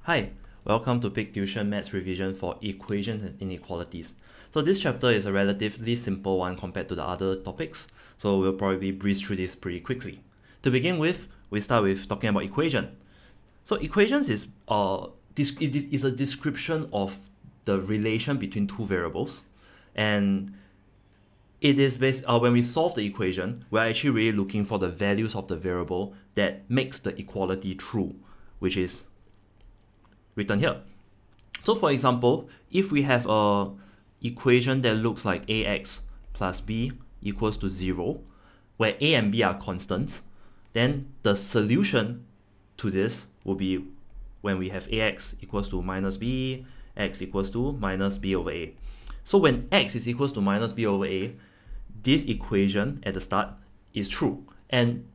Hi, welcome to Big Tuition Maths Revision for Equations and Inequalities. So this chapter is a relatively simple one compared to the other topics, so we'll probably breeze through this pretty quickly. To begin with, we start with talking about equation. So equations is it is a description of the relation between two variables, and it is based when we solve the equation, we're actually really looking for the values of the variable that makes the equality true, which is written here. So for example, if we have a equation that looks like ax plus b equals to 0, where a and b are constants, then the solution to this will be when we have ax equals to minus b, x equals to minus b over a. So when x is equals to minus b over a, this equation at the start is true. And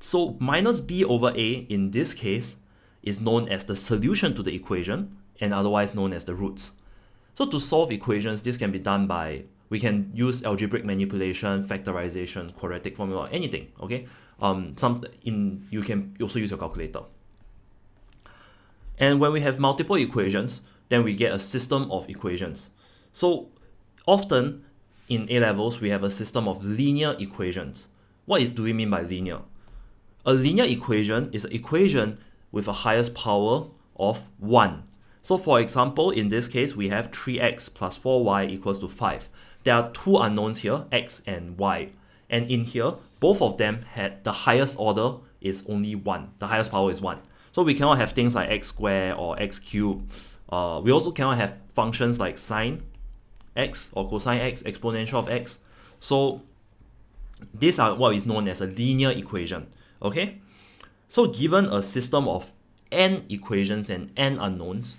so minus b over a in this case is known as the solution to the equation and otherwise known as the roots. So to solve equations, this can be done by, we can use algebraic manipulation, factorization, quadratic formula, anything, okay? You can also use your calculator. And when we have multiple equations, then we get a system of equations. So often in A levels, we have a system of linear equations. What do we mean by linear? A linear equation is an equation with a highest power of 1. So for example, in this case, we have 3x plus 4y equals to 5. There are two unknowns here, x and y. And in here, both of them had the highest order is only 1. The highest power is 1. So we cannot have things like x squared or x cubed. We also cannot have functions like sine x or cosine x, exponential of x. So these are what is known as a linear equation, okay? So given a system of n equations and n unknowns,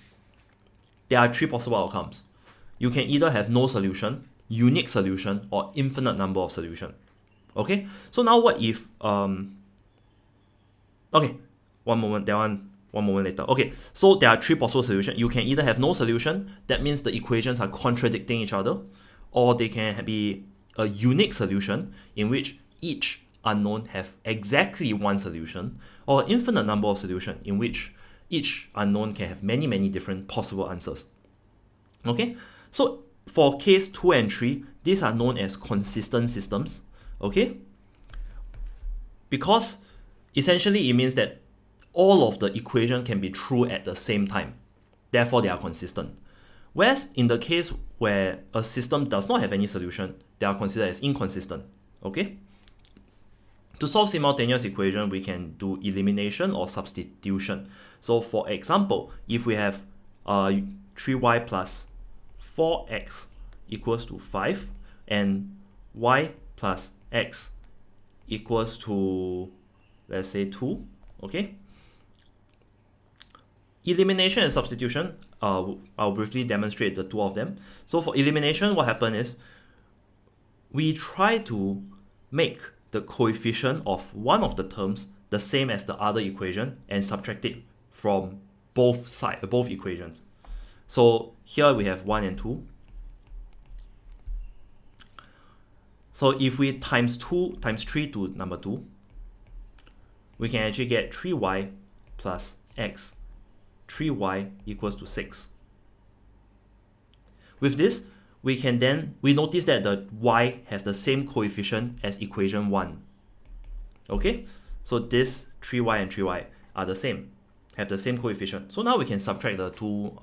there are three possible outcomes. You can either have no solution, unique solution, or infinite number of solution. Okay? So now what if okay, one moment later. Okay, so there are three possible solutions. You can either have no solution, that means the equations are contradicting each other, or they can be a unique solution in which each unknown have exactly one solution, or infinite number of solutions in which each unknown can have many different possible answers. Okay, so for case 2 and 3, these are known as consistent systems. Okay, because essentially it means that all of the equation can be true at the same time, therefore they are consistent. Whereas in the case where a system does not have any solution, they are considered as inconsistent. Okay, to solve simultaneous equation, we can do elimination or substitution. So for example, if we have 3y plus 4x equals to 5 and y plus x equals to, let's say, 2, okay? Elimination and substitution, I'll briefly demonstrate the two of them. So for elimination, what happened is we try to make the coefficient of one of the terms the same as the other equation and subtract it from both equations. So here we have 1 and 2. So if we times 3 to number 2, we can actually get 3y plus x. 3y equals to 6. With this, we notice that the y has the same coefficient as equation 1. Okay, so this 3y and 3y are the same, have the same coefficient. So now we can subtract the two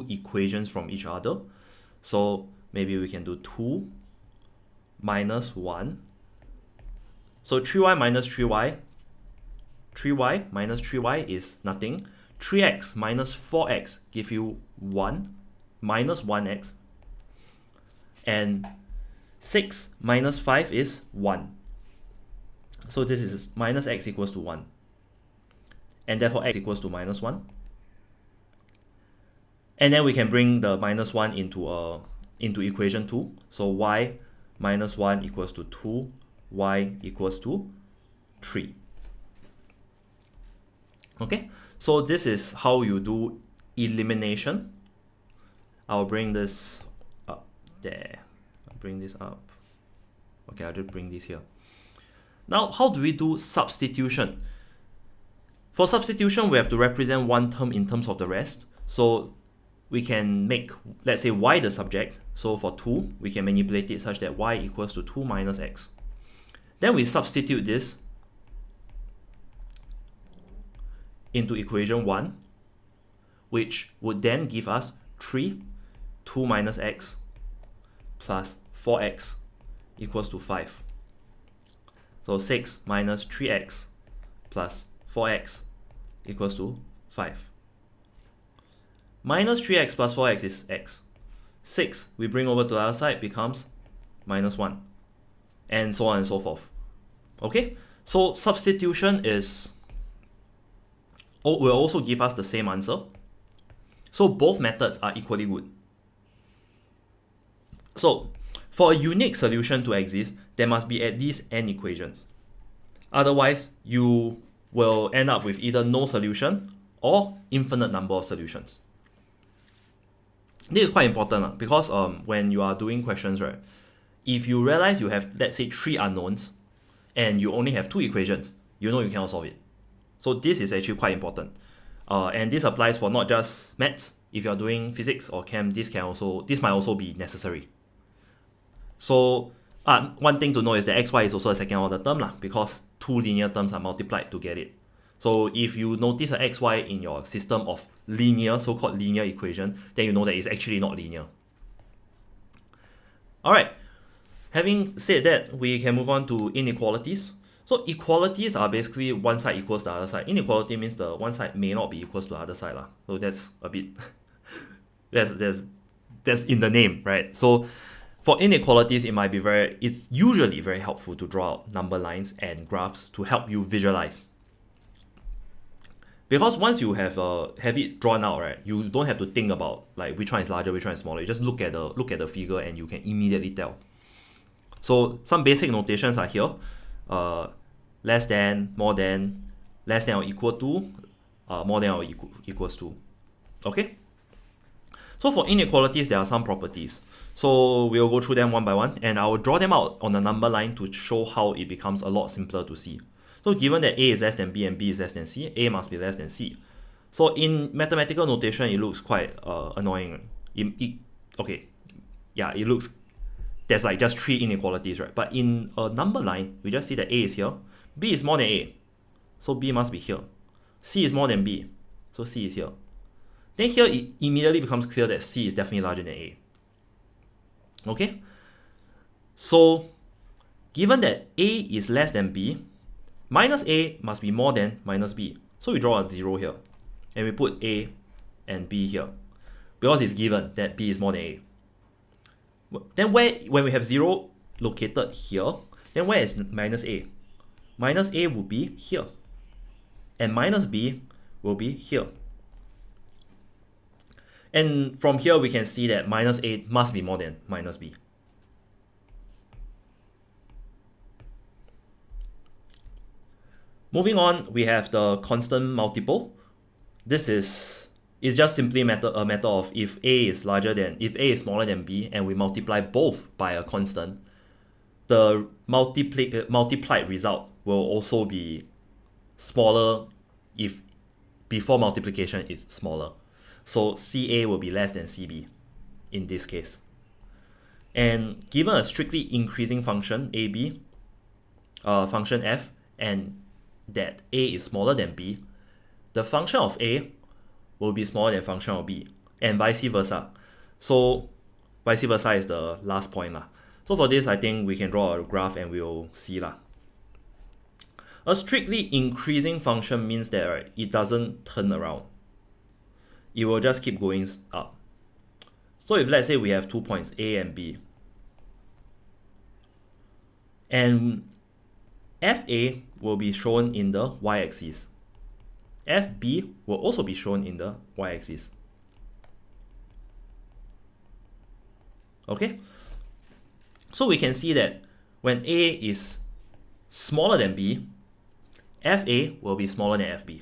equations from each other. So maybe we can do 2 minus 1. So 3y minus 3y, 3y minus 3y is nothing. 3x minus 4x give you 1 minus 1x, and 6 minus 5 is 1. So this is minus x equals to 1, and therefore x equals to minus 1. And then we can bring the minus 1 into equation 2. So y minus 1 equals to 2, y equals to 3. Okay, so this is how you do elimination. I'll bring this up there. I'll bring this up. Okay, I'll just bring this here. Now, how do we do substitution? For substitution, we have to represent one term in terms of the rest. So we can make, let's say, y the subject. So for 2, we can manipulate it such that y equals to 2 minus x. Then we substitute this into equation 1, which would then give us 3, 2 minus x plus 4x equals to 5. So 6 minus 3x plus 4x equals to 5. Minus 3x plus 4x is x. 6 we bring over to the other side becomes minus 1. And so on and so forth. Okay? So substitution will also give us the same answer. So both methods are equally good. So for a unique solution to exist, there must be at least n equations. Otherwise, you will end up with either no solution or infinite number of solutions. This is quite important because when you are doing questions, right, if you realize you have, let's say, 3 unknowns and you only have 2 equations, you know you cannot solve it. So this is actually quite important. And this applies for not just maths. If you're doing physics or chem, this might also be necessary. So one thing to know is that xy is also a second order term because 2 linear terms are multiplied to get it. So if you notice a xy in your system of linear, so-called linear equation, then you know that it's actually not linear. Alright, having said that, we can move on to inequalities. So equalities are basically one side equals the other side. Inequality means the one side may not be equals to the other side. So that's a bit, that's in the name, right? So for inequalities, it's usually very helpful to draw out number lines and graphs to help you visualize. Because once you have it drawn out, right, you don't have to think about like which one is larger, which one is smaller. You just look at the figure and you can immediately tell. So some basic notations are here: less than, more than, less than or equal to, more than or equals to. Okay. So for inequalities, there are some properties. So we'll go through them one by one, and I will draw them out on a number line to show how it becomes a lot simpler to see. So given that A is less than B and B is less than C, A must be less than C. So in mathematical notation, it looks quite annoying. It looks, there's like just 3 inequalities, right? But in a number line, we just see that A is here, B is more than A, so B must be here. C is more than B, so C is here. Then here it immediately becomes clear that C is definitely larger than A. Okay? So given that A is less than B, minus A must be more than minus B. So we draw a 0 here. And we put A and B here. Because it's given that B is more than A. Then when we have 0 located here, then where is minus A? Minus A will be here. And minus B will be here. And from here we can see that minus A must be more than minus B. Moving on, we have the constant multiple. This is just simply a matter of if A is smaller than B and we multiply both by a constant, the multiplied result will also be smaller if before multiplication is smaller. So CA will be less than CB in this case. And given a strictly increasing function AB, function f, and that A is smaller than B, the function of A will be smaller than function of B, and vice versa. So vice versa is the last point. So for this, I think we can draw a graph and we'll see. A strictly increasing function means that, right, it doesn't turn around. It will just keep going up. So if let's say we have 2 points, A and B, and FA will be shown in the y-axis. FB will also be shown in the y-axis. Okay? So we can see that when A is smaller than B, FA will be smaller than FB.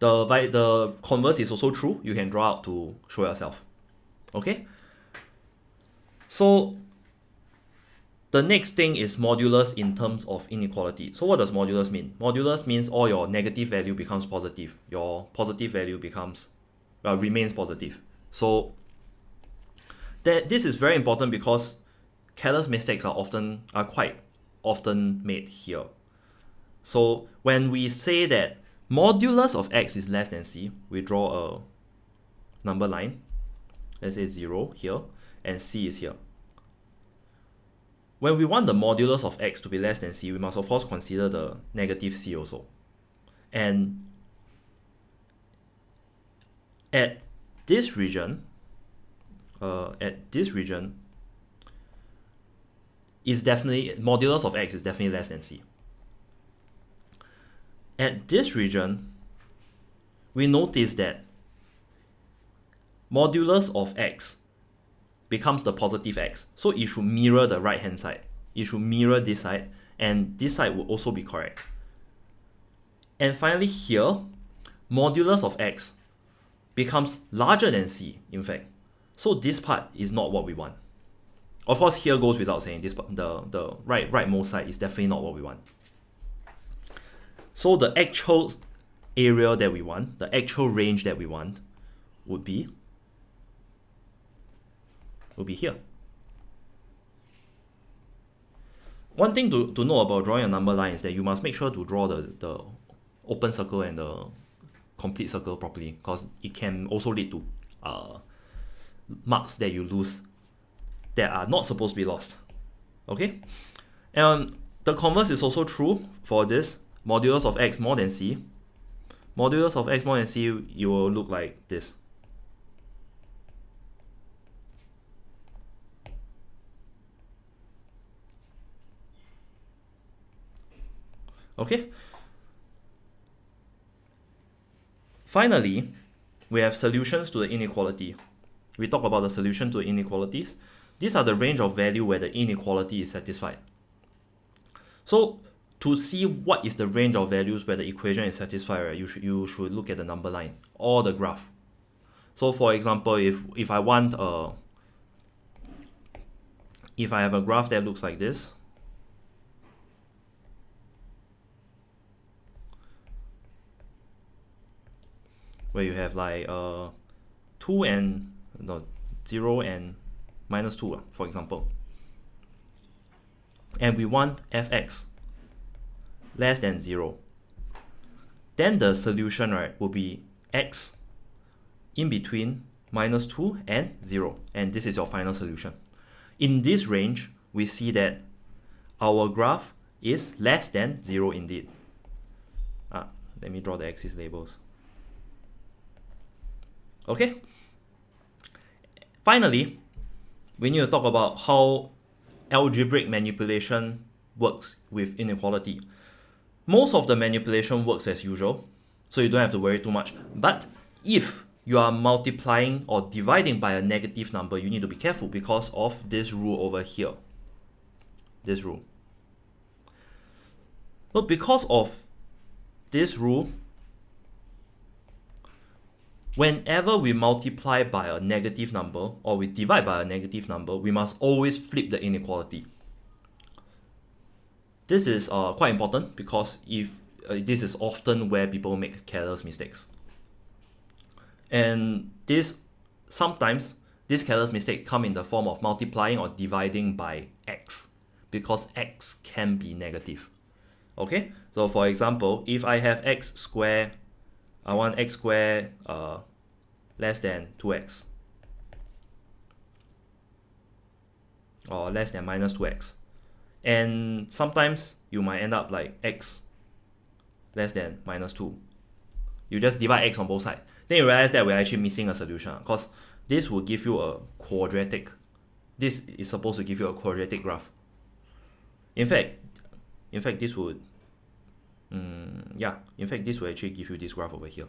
The converse is also true. You can draw out to show yourself. Okay? So The next thing is modulus in terms of inequality. So what does modulus mean? Modulus means all your negative value becomes positive. Your positive value becomes remains positive. So this is very important because careless mistakes are quite often made here. So when we say that modulus of x is less than c, we draw a number line. Let's say 0 here, and c is here. When we want the modulus of x to be less than c, we must of course consider the negative c also. And at this region, is definitely, modulus of x is definitely less than c. At this region, we notice that modulus of x becomes the positive x. So it should mirror the right hand side. It should mirror this side, and this side will also be correct. And finally here, modulus of x becomes larger than c, in fact. So this part is not what we want. Of course, here goes without saying, this the rightmost side is definitely not what we want. So the actual area that we want, the actual range that we want, would be here. One thing to know about drawing a number line is that you must make sure to draw the open circle and the complete circle properly, because it can also lead to marks that you lose that are not supposed to be lost. Okay? And the converse is also true for this. Modulus of x more than c. Modulus of x more than c, you will look like this. Okay? Finally, we have solutions to the inequality. We talk about the solution to inequalities. These are the range of value where the inequality is satisfied. So to see what is the range of values where the equation is satisfied, right, you should look at the number line or the graph. So for example, if I have a graph that looks like this, where you have like 0 and minus 2, for example, and we want fx less than 0, then the solution, right, will be x in between minus 2 and 0, and this is your final solution. In this range, we see that our graph is less than 0 indeed. Let me draw the axis labels. Okay. Finally, we need to talk about how algebraic manipulation works with inequality. Most of the manipulation works as usual, so you don't have to worry too much. But if you are multiplying or dividing by a negative number, you need to be careful because of this rule over here. This rule. So because of this rule, whenever we multiply by a negative number or we divide by a negative number, we must always flip the inequality. This is quite important because this is often where people make careless mistakes. And sometimes this careless mistake come in the form of multiplying or dividing by x, because x can be negative. Okay, so for example, if I have x squared, I want x squared less than 2x, or less than minus 2x. And sometimes you might end up like x less than minus 2. You just divide x on both sides. Then you realize that we're actually missing a solution, because this will give you a quadratic. This is supposed to give you a quadratic graph. In fact, this would this will actually give you this graph over here.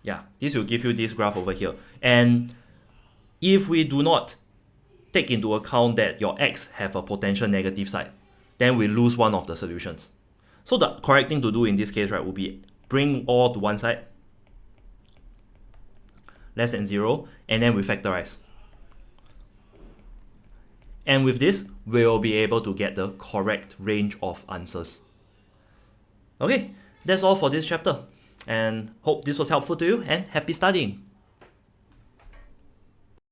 Yeah, this will give you this graph over here. And if we do not take into account that your x have a potential negative side, then we lose one of the solutions. So the correct thing to do in this case, right, would be bring all to one side, less than 0, and then we factorize. And with this, we'll be able to get the correct range of answers. Okay, that's all for this chapter. And hope this was helpful to you, and happy studying!